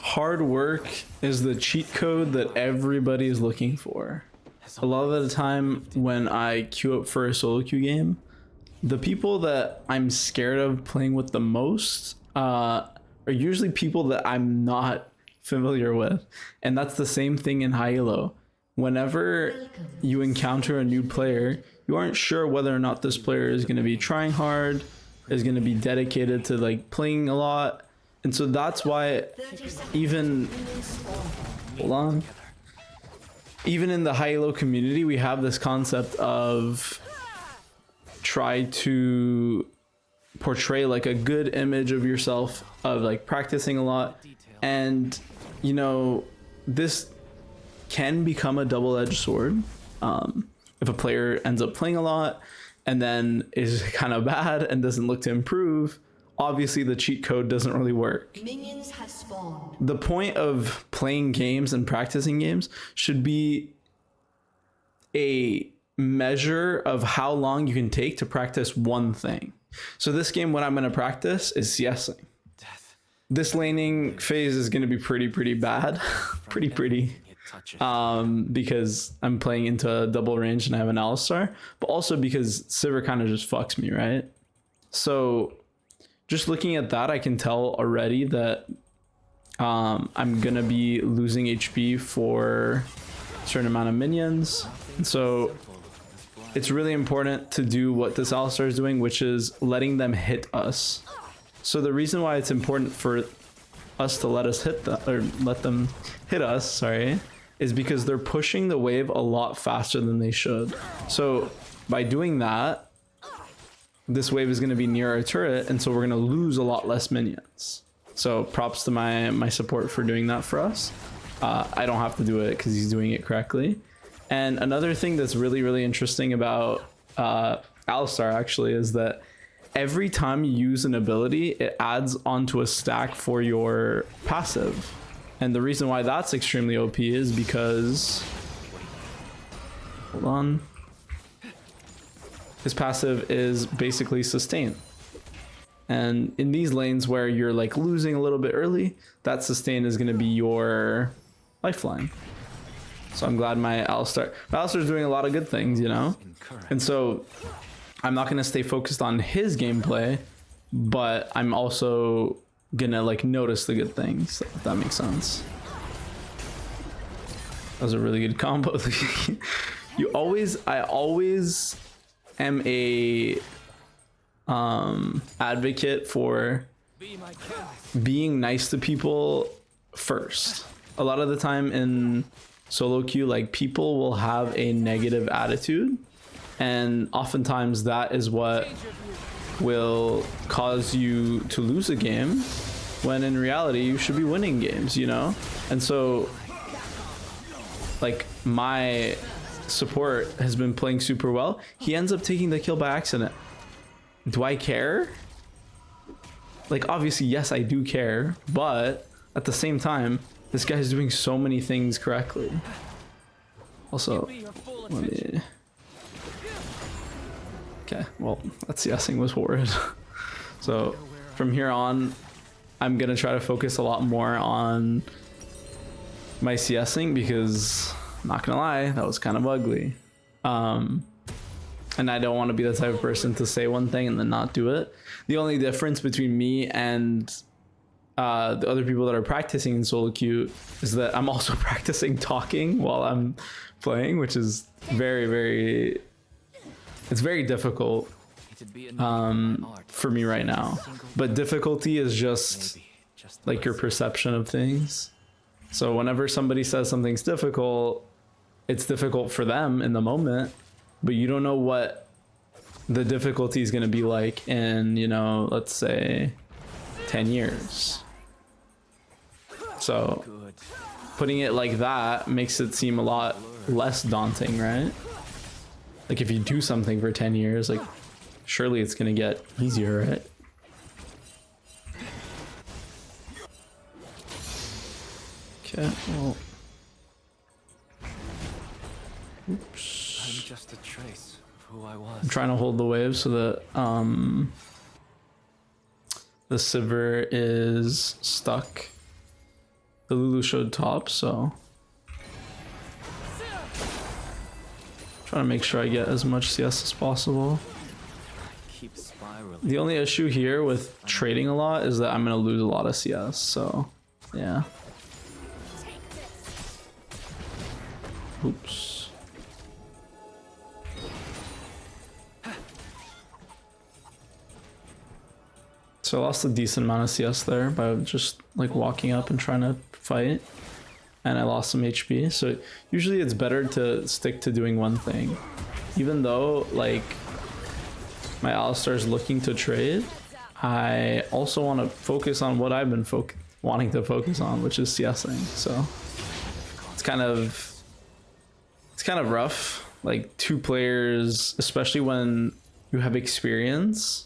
hard work is the cheat code that everybody is looking for. A lot of the time when I queue up for a solo queue game, the people that I'm scared of playing with the most are usually people that I'm not familiar with. And that's the same thing in Halo. Whenever you encounter a new player, you aren't sure whether or not this player is going to be trying hard, is going to be dedicated to like playing a lot. And so that's why even even in the Halo community, we have this concept of try to portray like a good image of yourself, of like practicing a lot. And you know, this can become a double-edged sword if a player ends up playing a lot and then is kind of bad and doesn't look to improve. Obviously the cheat code doesn't really work. Minions have spawned. The point of playing games and practicing games should be a measure of how long you can take to practice one thing. So this game, what I'm going to practice is CSing. This laning phase is going to be pretty bad. pretty because I'm playing into a double range and I have an Alistar, but also because Sivir kind of just fucks me, right? So just looking at that, I can tell already that I'm gonna be losing HP for a certain amount of minions. And so it's really important to do what this Alistar is doing, which is letting them hit us. So the reason why it's important for us to let them hit us, sorry, is because they're pushing the wave a lot faster than they should. So by doing that, this wave is going to be near our turret, and so we're going to lose a lot less minions. So props to my support for doing that for us. I don't have to do it because he's doing it correctly. And another thing that's really interesting about Alistar actually is that every time you use an ability, it adds onto a stack for your passive. And the reason why that's extremely OP is because, hold on, his passive is basically sustain. And in these lanes where you're like losing a little bit early, that sustain is going to be your lifeline. So I'm glad my Alistar is doing a lot of good things, you know? And so I'm not going to stay focused on his gameplay, but I'm also going to like notice the good things, if that makes sense. That was a really good combo. I always am a advocate for being nice to people first. A lot of the time in solo queue, like people will have a negative attitude, and oftentimes that is what will cause you to lose a game, when in reality you should be winning games, you know? And so like my support has been playing super well. He ends up taking the kill by accident. Do I care? Like obviously yes, I do care, but at the same time this guy's doing so many things correctly. Also, let me... Okay, well, that CSing was horrid. So from here on, I'm gonna try to focus a lot more on my CSing because, not gonna lie, that was kind of ugly. And I don't want to be the type of person to say one thing and then not do it. The only difference between me and the other people that are practicing in solo queue is that I'm also practicing talking while I'm playing, which is very difficult for me right now. But difficulty is just like your perception of things. So whenever somebody says something's difficult, it's difficult for them in the moment, but you don't know what the difficulty is going to be like in, you know, let's say 10 years. So putting it like that makes it seem a lot less daunting, right? Like if you do something for 10 years, like surely it's going to get easier, right? Okay, well. Oops. I'm just a trace of who I was. I'm trying to hold the wave so that the Sivir is stuck. the Lulu showed top, so trying to make sure I get as much CS as possible. Keep spiraling. The only issue here with trading a lot is that I'm gonna lose a lot of CS, so yeah. Oops. So I lost a decent amount of CS there by just like walking up and trying to fight. And I lost some HP. So usually it's better to stick to doing one thing. Even though like my Alistar is looking to trade, I also want to focus on what I've been wanting to focus on, which is CSing. So it's kind of rough. Like two players, especially when you have experience.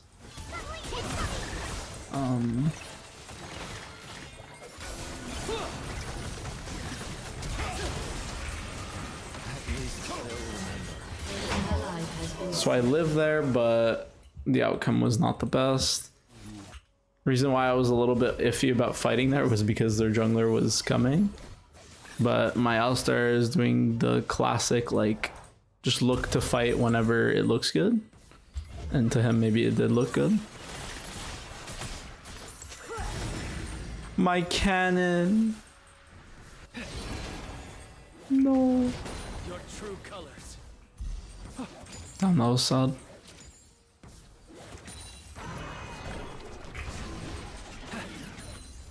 So I live there, but the outcome was not the best. Reason why I was a little bit iffy about fighting there was because their jungler was coming. But my Alistar is doing the classic, like, just look to fight whenever it looks good. And to him, maybe it did look good. My cannon. No. Your true colors. Damn, that was sad.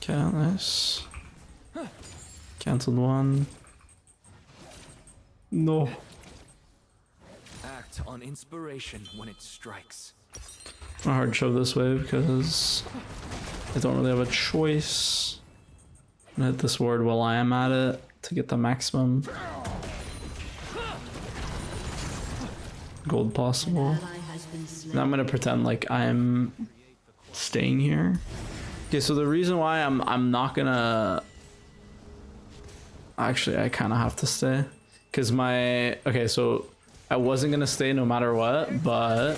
Okay, nice. Cancelled one. No. Act on inspiration when it strikes. I'm gonna hard shove this way because I don't really have a choice. I'm gonna hit this ward while I am at it to get the maximum gold possible. Now I'm gonna pretend like I'm staying here. Okay, so the reason why I'm not gonna, actually I kind of have to stay because okay, so I wasn't gonna stay no matter what, but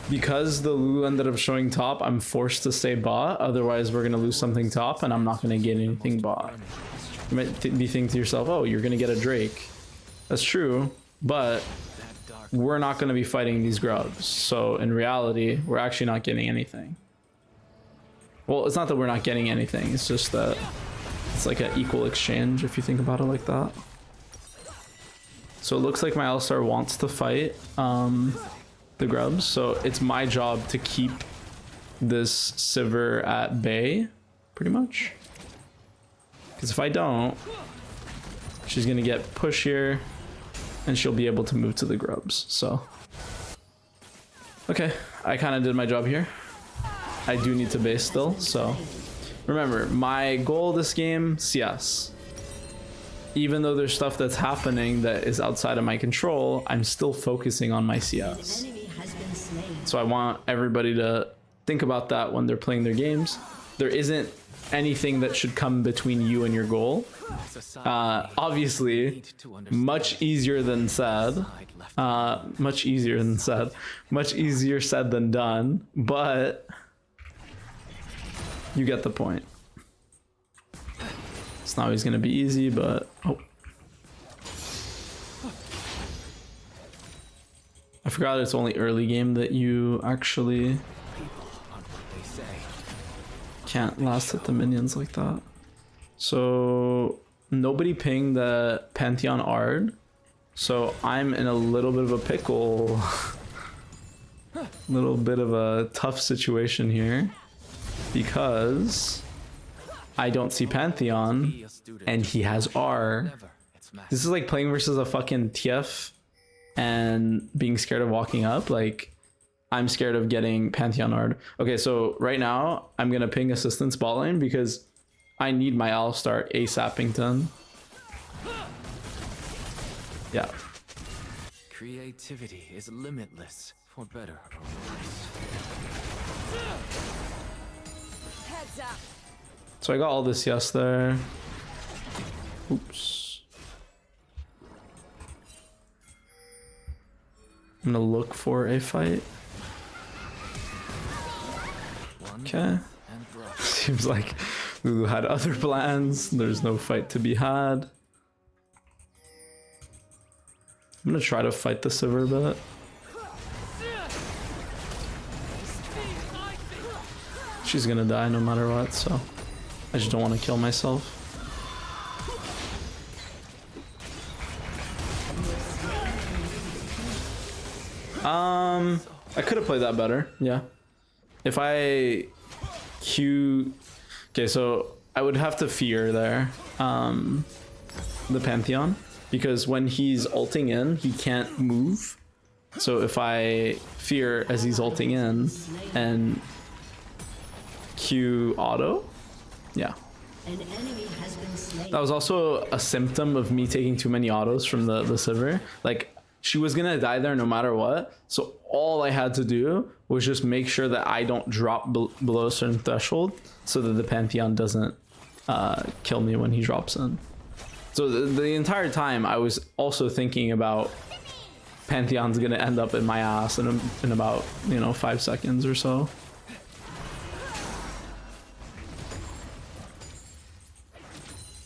because the Lulu ended up showing top, I'm forced to stay bot. Otherwise we're gonna lose something top and I'm not gonna get anything bot. You might be thinking to yourself, oh, you're gonna get a Drake. That's true, but we're not gonna be fighting these grubs. So in reality, we're actually not getting anything. Well, it's not that we're not getting anything, it's just that it's like an equal exchange if you think about it like that. So it looks like my Alistar wants to fight the grubs, so it's my job to keep this Sivir at bay, pretty much. Because if I don't, she's gonna get pushier and she'll be able to move to the grubs, so. Okay, I kind of did my job here. I do need to base still, so. Remember, my goal this game, CS. Even though there's stuff that's happening that is outside of my control, I'm still focusing on my CS. So I want everybody to think about that when they're playing their games. There isn't anything that should come between you and your goal. Obviously, much easier than said. Much easier said than done, but you get the point. It's not always going to be easy, but oh. I forgot it's only early game that you actually can't last hit the minions like that. So nobody pinged the Pantheon Ard, so I'm in a little bit of a pickle. Little bit of a tough situation here because I don't see Pantheon and he has R. This is like playing versus a fucking TF and being scared of walking up. Like, I'm scared of getting Pantheon Ard. Okay, so right now I'm gonna ping assistance bot lane because I need my Alistar ASAPington. Yeah. Creativity is limitless, for better or worse. Heads up. So I got all this yes there. Oops. I'm gonna look for a fight. Okay. Seems like Lulu had other plans. There's no fight to be had. I'm gonna try to fight the Sivir a bit. She's gonna die no matter what, so I just don't want to kill myself. I could have played that better, yeah. If I Q... Okay, so I would have to fear there, the Pantheon, because when he's ulting in, he can't move. So if I fear as he's ulting in and Q auto, yeah. That was also a symptom of me taking too many autos from the Sivir. Like, she was gonna die there no matter what, so all I had to do was just make sure that I don't drop below a certain threshold so that the Pantheon doesn't kill me when he drops in. So the entire time I was also thinking about Pantheon's gonna end up in my ass in about, you know, 5 seconds or so.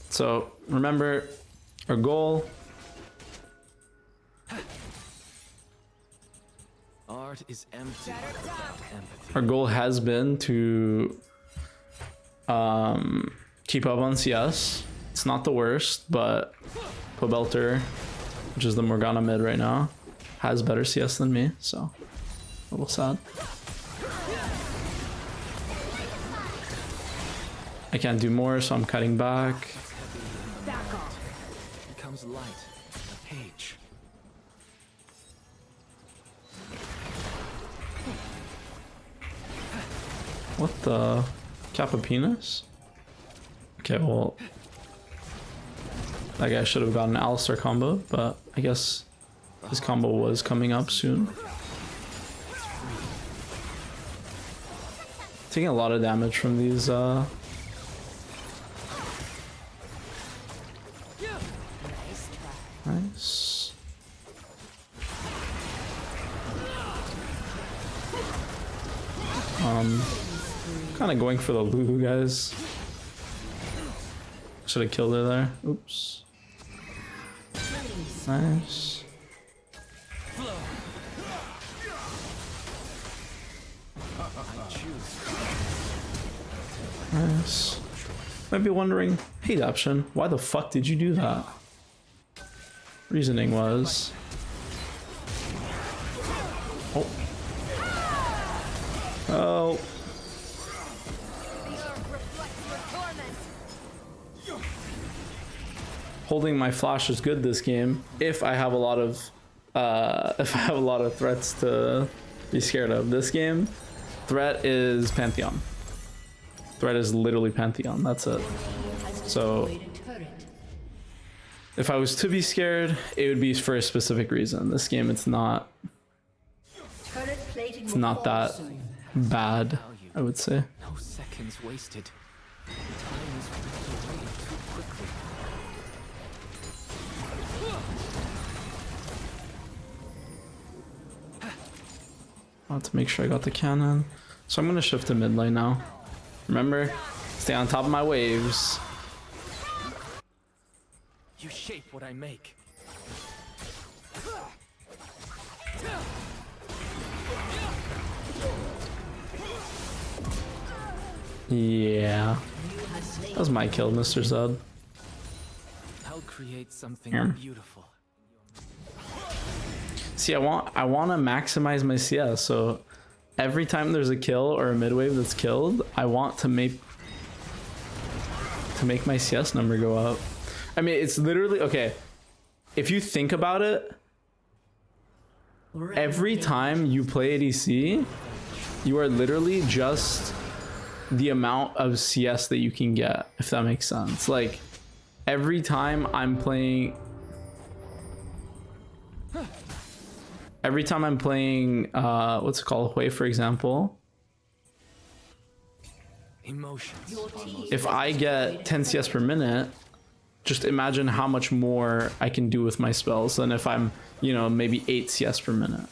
So remember our goal. Art is empty without empathy. Our goal has been to keep up on CS. It's not the worst, but Pobelter, which is the Morgana mid right now, has better CS than me, so a little sad. I can't do more, so I'm cutting back. Becomes light, a page. What the? Kappa penis? Okay, well, that guy should have gotten an Alistar combo, but I guess his combo was coming up soon. Taking a lot of damage from these nice. Kind of going for the Lulu, guys. Should have killed her there. Oops. Nice. Nice. Might be wondering, hey Daption, why the fuck did you do that? Reasoning was... Oh. Oh. Holding my flash is good this game if I have a lot of threats to be scared of. This game, threat is Pantheon. Threat is literally Pantheon. That's it. So if I was to be scared, it would be for a specific reason. This game, it's not that bad, I would say. No seconds wasted. Time is ripped away too quickly. I want to make sure I got the cannon. So I'm gonna shift to mid lane now. Remember, stay on top of my waves. You shape what I make. Yeah. That was my kill, Mr. Zed. I'll create something Here. beautiful. See, I want to maximize my CS, so every time there's a kill or a mid wave that's killed, I want to make my CS number go up. I mean, it's literally, okay, if you think about it, every time you play ADC, you are literally just the amount of CS that you can get, if that makes sense. Like, every time I'm playing what's it called, Hwei, for example, Emotions. if I get 10 CS per minute, just imagine how much more I can do with my spells than if I'm, you know, maybe 8 CS per minute.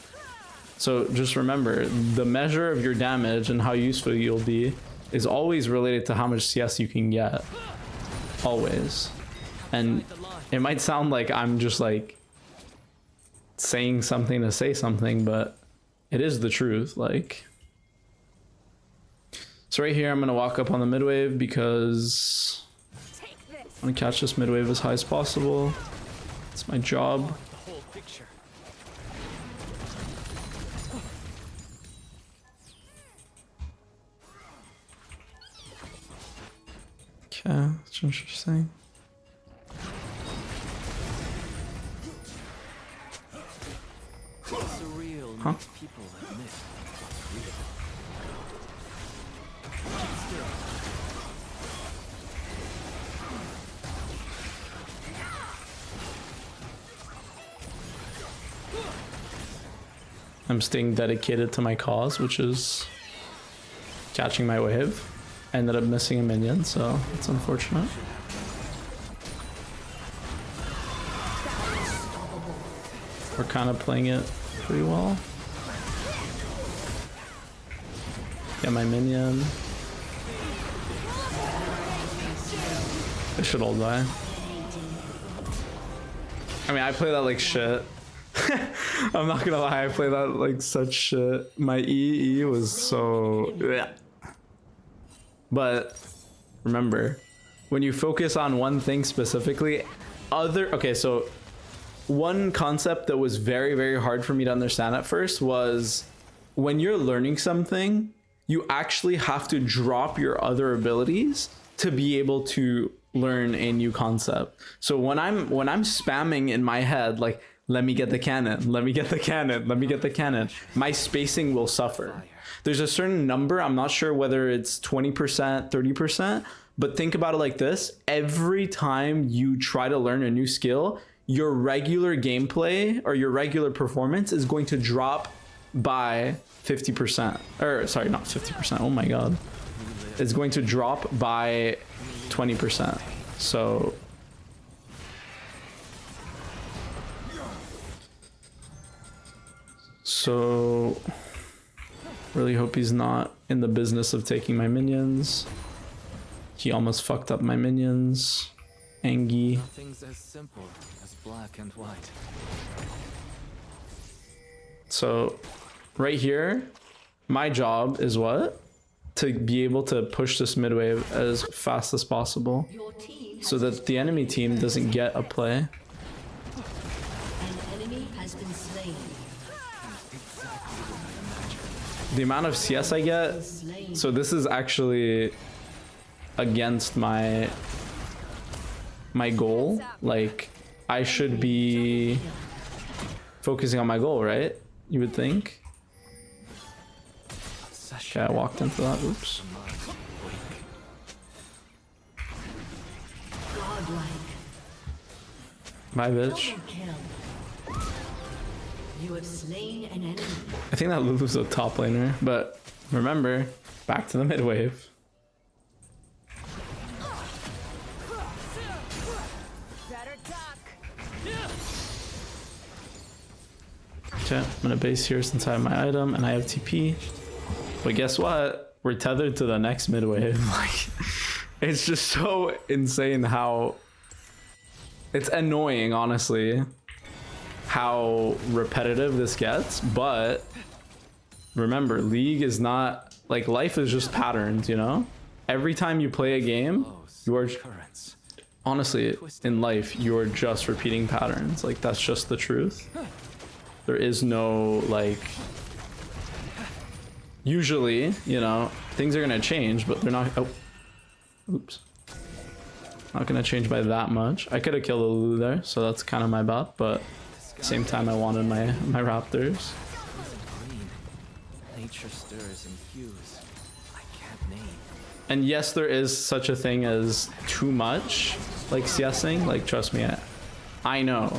So just remember, the measure of your damage and how useful you'll be is always related to how much CS you can get. Always. And it might sound like I'm just like saying something to say something, but it is the truth. Like, so right here I'm gonna walk up on the mid wave because I want to catch this mid wave as high as possible. It's my job. Okay, that's interesting. Huh? I'm staying dedicated to my cause, which is catching my wave. I ended up missing a minion, so it's unfortunate. We're kind of playing it pretty well. Get my minion. They should all die. I mean, I play that like shit. I'm not gonna lie, I play that like such shit. My EE was so... yeah. But remember, when you focus on one thing specifically, okay, so one concept that was very, very hard for me to understand at first was when you're learning something, you actually have to drop your other abilities to be able to learn a new concept. So when I'm spamming in my head, like, let me get the cannon, let me get the cannon, let me get the cannon, my spacing will suffer. There's a certain number, I'm not sure whether it's 20%, 30%, but think about it like this. Every time you try to learn a new skill, your regular gameplay or your regular performance is going to drop by 50%. Or sorry, not 50%, oh my god. It's going to drop by 20%. So really hope he's not in the business of taking my minions. He almost fucked up my minions. Angie. Nothing's as simple as black and white. So right here, my job is what? To be able to push this mid wave as fast as possible so that the enemy team doesn't get a play. An enemy has been slain. The amount of CS I get, so this is actually against my goal. Like, I should be focusing on my goal, right? You would think. Okay, I walked into that. Oops. Bye, bitch. You have slain an enemy. I think that Lulu's a top laner, but remember, back to the mid wave. Okay, I'm gonna base here since I have my item and I have TP. But guess what? We're tethered to the next mid wave. Like, it's just so insane how it's annoying, honestly, how repetitive this gets. But remember, League is not like, life is just patterns, you know? Every time you play a game, you are honestly in life, you are just repeating patterns. Like, that's just the truth. There is no, like, usually, you know, things are gonna change, but they're not. Oh, oops. Not gonna change by that much. I could have killed a Lulu there, so that's kind of my bad, but at the same time I wanted my raptors. Nature stirs and hues I can't name. And yes, there is such a thing as too much, like CSing. Like, trust me, I know.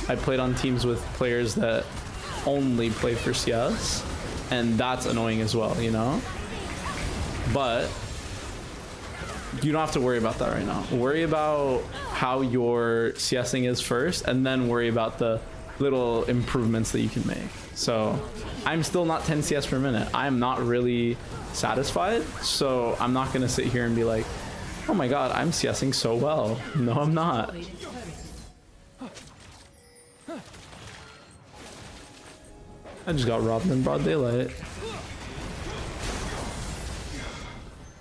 I played on teams with players that only play for CS, and that's annoying as well, you know? But you don't have to worry about that right now. Worry about how your CSing is first, and then worry about the little improvements that you can make. So I'm still not 10 CS per minute. I'm not really satisfied. So I'm not gonna sit here and be like, oh my god, I'm CSing so well. No, I'm not. I just got robbed in broad daylight.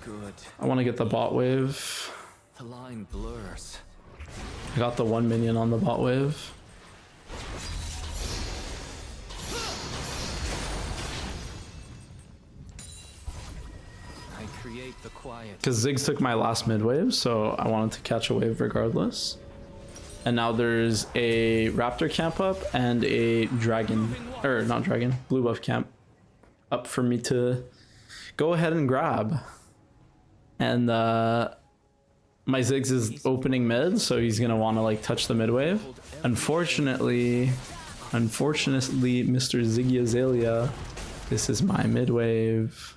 Good. I want to get the bot wave. The line blurs. I got the 1 minion on the bot wave. I create the quiet. Because Ziggs took my last mid wave, so I wanted to catch a wave regardless. And now there's a raptor camp up and a dragon, or not dragon, blue buff camp up for me to go ahead and grab. And my Ziggs is opening mid, so he's gonna want to like touch the mid wave. Unfortunately, Mr. Ziggy Azalea, this is my mid wave.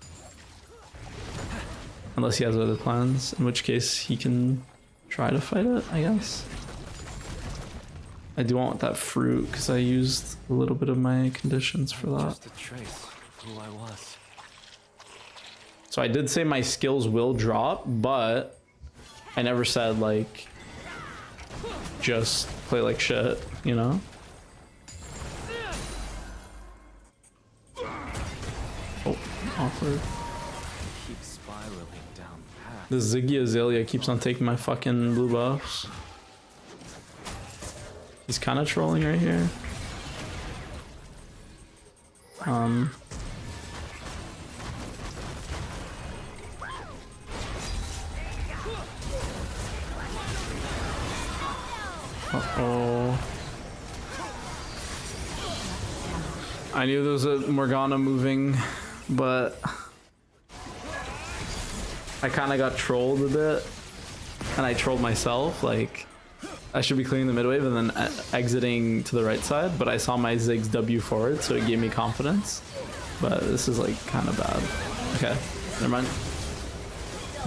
Unless he has other plans, in which case he can try to fight it, I guess. I do want that fruit because I used a little bit of my conditions for that. Just a trace of who I was. So I did say my skills will drop, but I never said like just play like shit, you know? Oh, awkward. Keep spiraling down path. The Ziggy Azalea keeps on taking my fucking blue buffs. He's kind of trolling right here. Uh-oh. I knew there was a Morgana moving, but I kind of got trolled a bit, and I trolled myself. Like, I should be clearing the mid wave and then exiting to the right side, but I saw my Ziggs W forward, so it gave me confidence. But this is like kind of bad. Okay, never mind.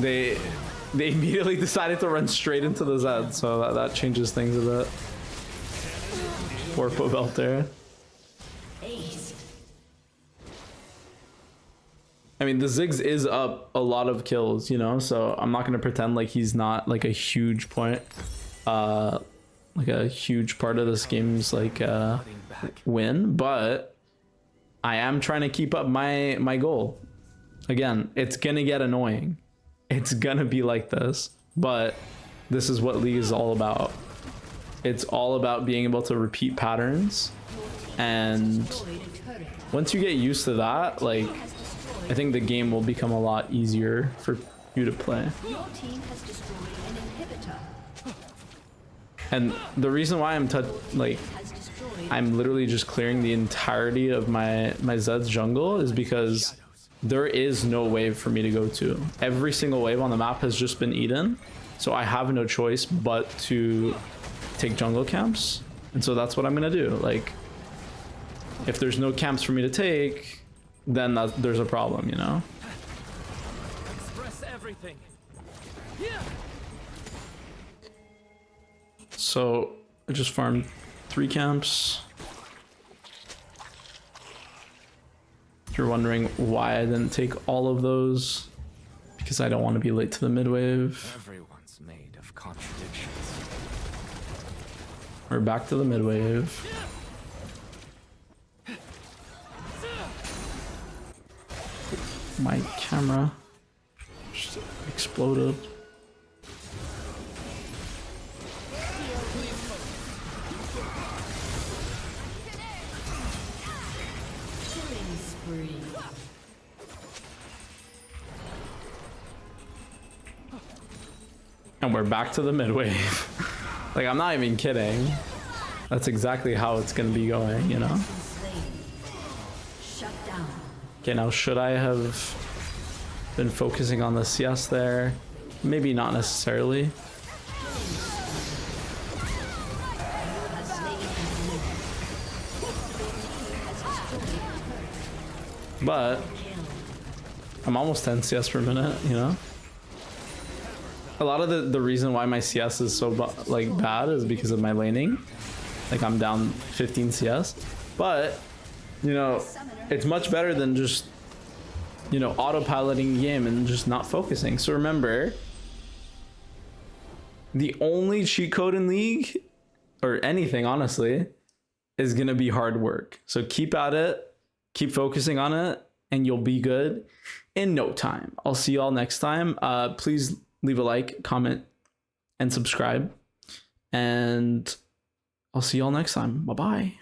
They immediately decided to run straight into the Zed, so that changes things a bit. Poor Pobelt there. I mean, the Ziggs is up a lot of kills, you know, so I'm not going to pretend like he's not like a huge point. Like a huge part of this game's like win, but I am trying to keep up my goal. Again, it's gonna get annoying. It's gonna be like this, but this is what League is all about. It's all about being able to repeat patterns, and once you get used to that, like, I think the game will become a lot easier for you to play. Your team has destroyed an inhibitor. And the reason why I'm literally just clearing the entirety of my Zed's jungle is because there is no wave for me to go to. Every single wave on the map has just been eaten, so I have no choice but to take jungle camps. And so that's what I'm gonna do. Like, if there's no camps for me to take, then there's a problem, you know? Express everything. So I just farmed 3 camps. If you're wondering why I didn't take all of those, because I don't want to be late to the mid wave. Everyone's made of contradictions. We're back to the mid wave. My camera just exploded. Killing spree. And we're back to the mid wave. Like, I'm not even kidding. That's exactly how it's gonna be going, you know? Shut down. Okay, now should I have been focusing on the CS there? Maybe not necessarily. But I'm almost 10 CS per minute, you know? A lot of the reason why my CS is so bad is because of my laning. Like, I'm down 15 CS. But You know, it's much better than just, you know, autopiloting the game and just not focusing. So remember, the only cheat code in League, or anything honestly, is gonna be hard work. So keep at it, keep focusing on it, and you'll be good in no time. I'll see y'all next time. Please leave a like, comment, and subscribe. And I'll see y'all next time. Bye-bye.